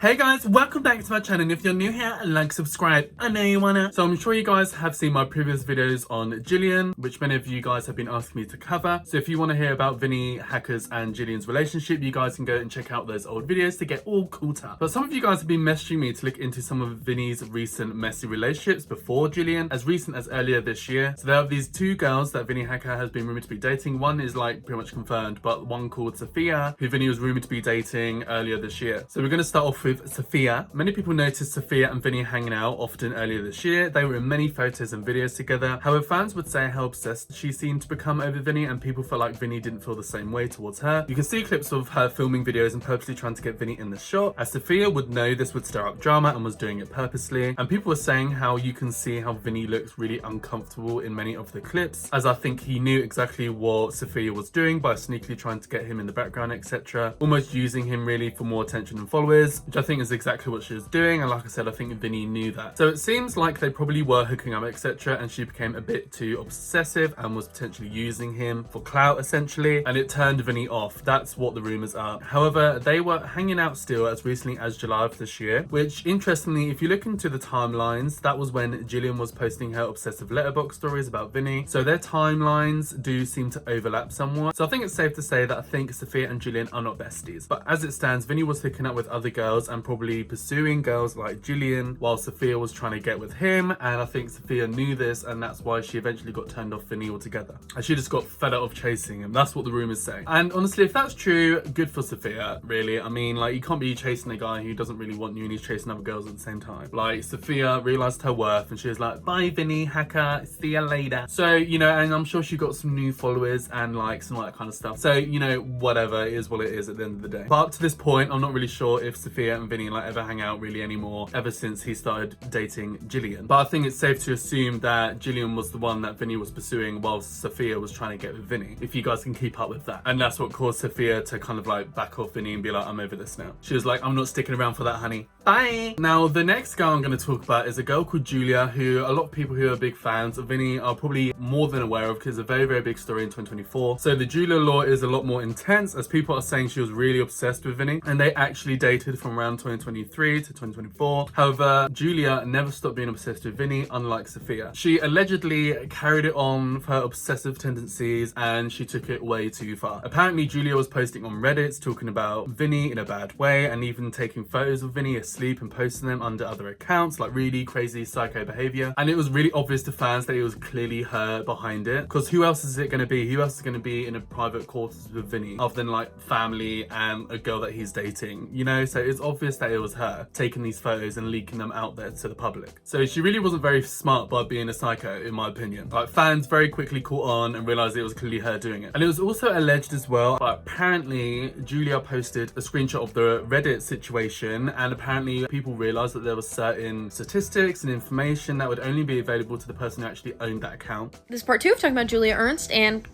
Hey guys, welcome back to my channel. And if you're new here, like, subscribe. I know you wanna. So I'm sure you guys have seen my previous videos on Jillian, which many of you guys have been asking me to cover. So if you want to hear about Vinnie, Hackers and Jillian's relationship, you guys can go and check out those old videos to get all caught up. But some of you guys have been messaging me to look into some of Vinnie's recent messy relationships before Jillian, as recent as earlier this year. So there are these two girls that Vinnie Hacker has been rumored to be dating. One is like pretty much confirmed, but one called Sophia, who Vinnie was rumored to be dating earlier this year. So we're going to start off with Sophia. Many people noticed Sophia and Vinnie hanging out often earlier this year. They were in many photos and videos together. However, fans would say how obsessed she seemed to become over Vinnie, and people felt like Vinnie didn't feel the same way towards her. You can see clips of her filming videos and purposely trying to get Vinnie in the shot, as Sophia would know this would stir up drama and was doing it purposely. And people were saying how you can see how Vinnie looks really uncomfortable in many of the clips, as I think he knew exactly what Sophia was doing by sneakily trying to get him in the background, etc. Almost using him really for more attention and followers, which I think is exactly what she was doing. And like I said, I think Vinnie knew that. So it seems like they probably were hooking up, etc. And she became a bit too obsessive and was potentially using him for clout, essentially. And it turned Vinnie off. That's what the rumors are. However, they were hanging out still as recently as July of this year, which interestingly, if you look into the timelines, that was when Jillian was posting her obsessive letterbox stories about Vinnie. So their timelines do seem to overlap somewhat. So I think it's safe to say that I think Sophia and Jillian are not besties. But as it stands, Vinnie was hooking up with other girls and probably pursuing girls like Jillian, while Sophia was trying to get with him. And I think Sophia knew this, and that's why she eventually got turned off Vinnie altogether. And she just got fed up of chasing him. That's what the rumors say. And honestly, if that's true, good for Sophia, really. I mean, like, you can't be chasing a guy who doesn't really want you and he's chasing other girls at the same time. Like, Sophia realized her worth and she was like, bye Vinnie, Hacker, see you later. So, you know, and I'm sure she got some new followers and likes and all that kind of stuff. So, you know, whatever, it is what it is at the end of the day. But up to this point, I'm not really sure if Sophia and Vinnie like ever hang out really anymore, ever since he started dating Jillian. But I think it's safe to assume that Jillian was the one that Vinnie was pursuing while Sophia was trying to get with Vinnie, if you guys can keep up with that. And that's what caused Sophia to kind of like back off Vinnie and be like, I'm over this now. She was like, I'm not sticking around for that, honey. Bye. Now, the next girl I'm going to talk about is a girl called Julia, who a lot of people who are big fans of Vinnie are probably more than aware of, because it's a very, very big story in 2024. So the Julia lore is a lot more intense, as people are saying she was really obsessed with Vinnie, and they actually dated from around 2023 to 2024. However, Julia never stopped being obsessed with Vinnie, unlike Sophia. She allegedly carried it on with her obsessive tendencies, and she took it way too far. Apparently, Julia was posting on Reddit talking about Vinnie in a bad way, and even taking photos of Vinnie asleep and posting them under other accounts, like really crazy psycho behavior. And it was really obvious to fans that it was clearly her behind it, because who else is it going to be? Who else is going to be in a private quarters with Vinnie other than like family and a girl that he's dating, you know? So it's obvious that it was her taking these photos and leaking them out there to the public. So she really wasn't very smart by being a psycho, in my opinion. Like, fans very quickly caught on and realized it was clearly her doing it. And it was also alleged as well, but apparently Julia posted a screenshot of the Reddit situation, and apparently people realized that there was certain statistics and information that would only be available to the person who actually owned that account. This is part 2 of talking about Julia Ernst and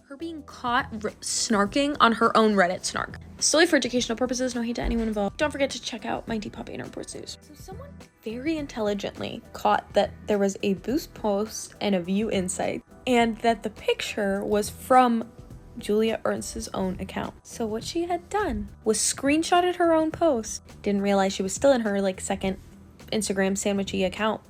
her being caught snarking on her own Reddit snark. Solely for educational purposes, no hate to anyone involved. Don't forget to check out my Depop and Reports news. So someone very intelligently caught that there was a Boost post and a View Insight, and that the picture was from Julia Ernst's own account. So what she had done was screenshotted her own post, didn't realize she was still in her like second Instagram sandwichy account,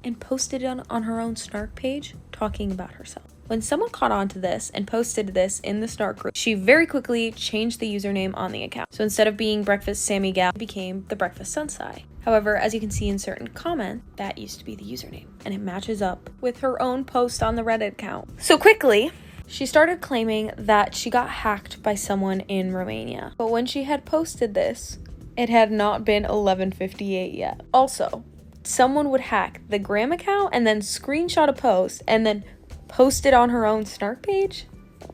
and posted it on her own snark page talking about herself. When someone caught on to this and posted this in the snark group, she very quickly changed the username on the account. So instead of being Breakfast Sammy Gal, it became the Breakfast Sunsai. However, as you can see in certain comments, that used to be the username, and it matches up with her own post on the Reddit account. So quickly, she started claiming that she got hacked by someone in Romania. But when she had posted this, it had not been 11:58 yet. Also, someone would hack the Gram account and then screenshot a post and then post it on her own snark page?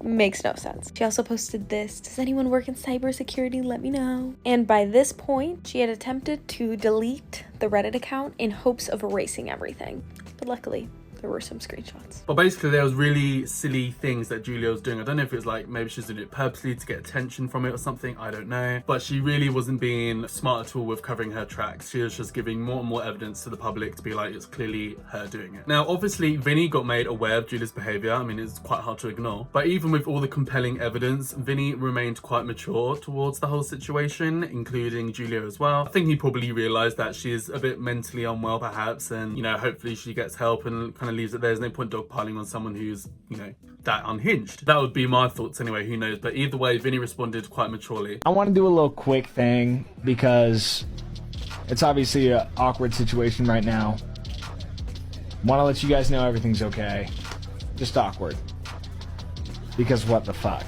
Makes no sense. She also posted this: does anyone work in cybersecurity? Let me know. And by this point, she had attempted to delete the Reddit account in hopes of erasing everything. But luckily, there were some screenshots. But basically there was really silly things that Julia was doing. I don't know if it was like maybe she's doing it purposely to get attention from it or something, I don't know. But she really wasn't being smart at all with covering her tracks. She was just giving more and more evidence to the public to be like, it's clearly her doing it. Now obviously Vinnie got made aware of Julia's behaviour. I mean, it's quite hard to ignore. But even with all the compelling evidence, Vinnie remained quite mature towards the whole situation, including Julia as well. I think he probably realised that she's a bit mentally unwell perhaps, and, you know, hopefully she gets help and kind of leaves it there. There's no point dogpiling on someone who's, you know, that unhinged. That would be my thoughts anyway, who knows. But either way, Vinnie responded quite maturely. I want to do a little quick thing because it's obviously an awkward situation right now. Want to let you guys know everything's okay. Just awkward. Because what the fuck?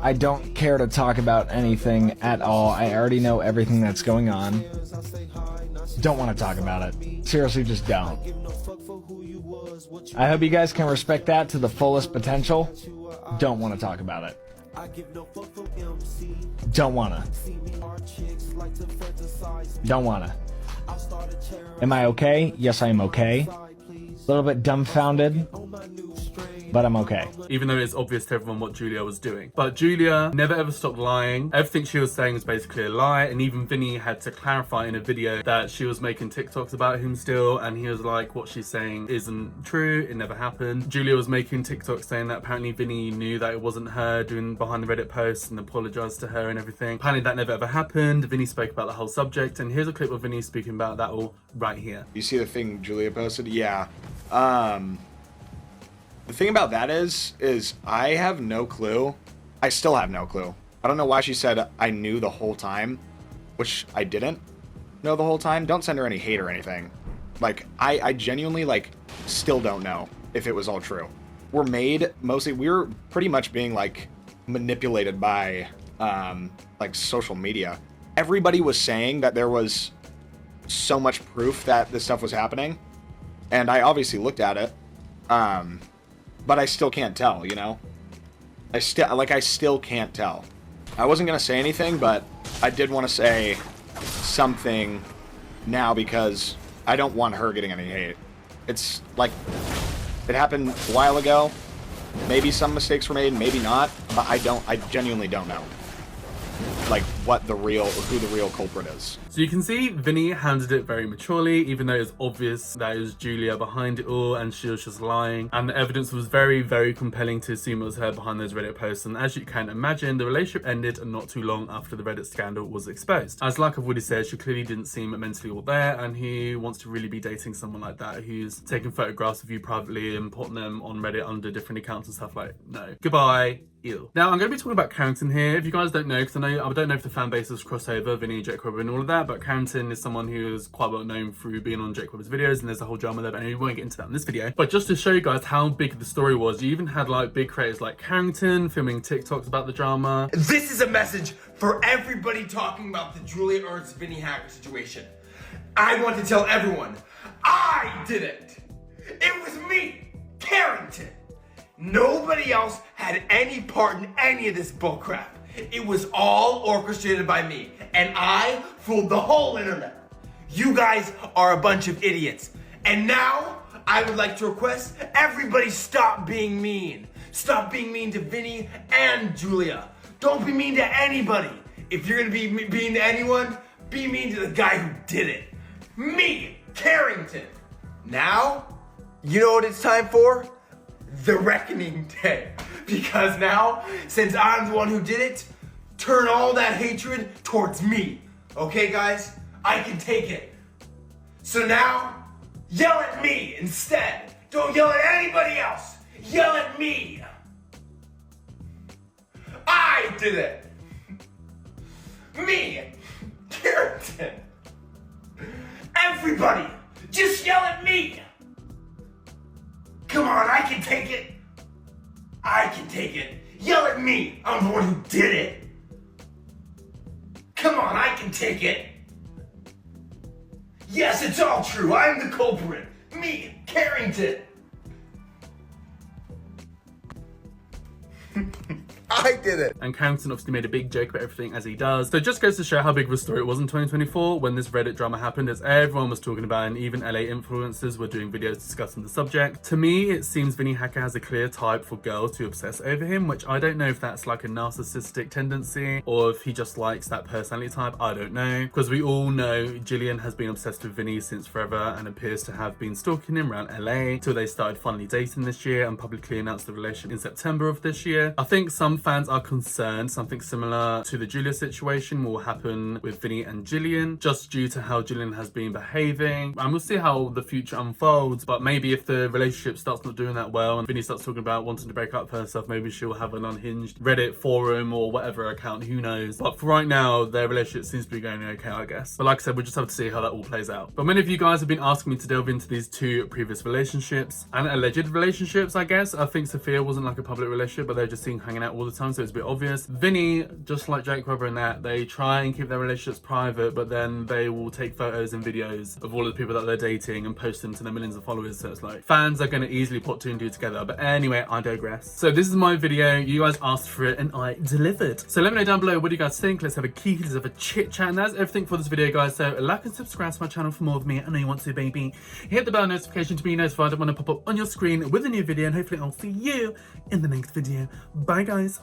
I don't care to talk about anything at all. I already know everything that's going on. Don't want to talk about it. Seriously, just don't. I hope you guys can respect that to the fullest potential. Don't want to talk about it. Don't wanna. Don't wanna. Am I okay? Yes, I am okay. A little bit dumbfounded, but I'm okay. Even though it's obvious to everyone what Julia was doing. But Julia never ever stopped lying. Everything she was saying was basically a lie, and even Vinnie had to clarify in a video that she was making TikToks about him still, and he was like, what she's saying isn't true, it never happened. Julia was making TikToks saying that apparently Vinnie knew that it wasn't her doing behind the Reddit posts and apologized to her and everything. Apparently that never ever happened. Vinnie spoke about the whole subject, and here's a clip of Vinnie speaking about that all right here. You see the thing Julia posted? Yeah. The thing about that is I have no clue. I still have no clue. I don't know why she said I knew the whole time, which I didn't know the whole time. Don't send her any hate or anything. Like, I genuinely, like, still don't know if it was all true. We're pretty much being, like, manipulated by, like, social media. Everybody was saying that there was so much proof that this stuff was happening, and I obviously looked at it. But I still can't tell, you know? I still can't tell. I wasn't gonna say anything, but I did want to say something now because I don't want her getting any hate. It's like, it happened a while ago. Maybe some mistakes were made, maybe not, but I genuinely don't know. Like, who the real culprit is. So you can see Vinnie handled it very maturely, even though it's obvious that it was Julia behind it all and she was just lying. And the evidence was very, very compelling to assume it was her behind those Reddit posts. And as you can imagine, the relationship ended not too long after the Reddit scandal was exposed. As like I've already said, she clearly didn't seem mentally all there, and he wants to really be dating someone like that who's taking photographs of you privately and putting them on Reddit under different accounts and stuff. Like, no. Goodbye. Ew. Now, I'm going to be talking about Carrington here. If you guys don't know, because I don't know if the fan base has crossed over, Vinnie and Jake Webber and all of that, but Carrington is someone who is quite well known through being on Jake Webber's videos, and there's a whole drama there, but anyway, we won't get into that in this video. But just to show you guys how big the story was, you even had like big creators like Carrington filming TikToks about the drama. This is a message for everybody talking about the Julia Ernst Vinnie hacker situation. I want to tell everyone, I did it. It was me, Carrington. Nobody else had any part in any of this bullcrap. It was all orchestrated by me, and I fooled the whole internet. You guys are a bunch of idiots. And now, I would like to request everybody stop being mean. Stop being mean to Vinnie and Julia. Don't be mean to anybody. If you're gonna be mean to anyone, be mean to the guy who did it. Me, Carrington. Now, you know what it's time for? The reckoning day. Because now, since I'm the one who did it, turn all that hatred towards me. Okay, guys? I can take it. So now, yell at me instead. Don't yell at anybody else. Yell at me. I did it. Me, Carrington. Everybody, just yell at me. Come on, I can take it. I can take it. Yell at me. I'm the one who did it. Come on, I can take it. Yes, it's all true. I'm the culprit. Me, Carrington. I did it. And Carrington obviously made a big joke about everything as he does. So it just goes to show how big of a story it was in 2024 when this Reddit drama happened, as everyone was talking about it, and even LA influencers were doing videos discussing the subject. To me, it seems Vinnie Hacker has a clear type for girls to obsess over him, which I don't know if that's like a narcissistic tendency or if he just likes that personality type. I don't know, because we all know Jillian has been obsessed with Vinnie since forever and appears to have been stalking him around LA till they started finally dating this year and publicly announced the relationship in September of this year. I think some fans are concerned something similar to the Julia situation will happen with Vinnie and Jillian, just due to how Jillian has been behaving, and we'll see how the future unfolds. But maybe if the relationship starts not doing that well and Vinnie starts talking about wanting to break up with herself, maybe she'll have an unhinged Reddit forum or whatever account, who knows. But for right now, their relationship seems to be going okay, I guess. But like I said, we'll just have to see how that all plays out. But many of you guys have been asking me to delve into these two previous relationships and alleged relationships, I guess. I think Sophia wasn't like a public relationship, but they're just seen hanging out all the time, so it's a bit obvious. Vinnie, just like Jake Weber and that, they try and keep their relationships private, but then they will take photos and videos of all of the people that they're dating and post them to their millions of followers, so it's like fans are going to easily put two and two together. But anyway, I digress. So this is my video, you guys asked for it and I delivered. So let me know down below what do you guys think. Let's have a kiki, let's have a chit chat, and that's everything for this video, guys. So like and subscribe to my channel for more of me. I know you want to, baby. Hit the bell notification to be notified when I pop up on your screen with a new video, and hopefully I'll see you in the next video. Bye guys.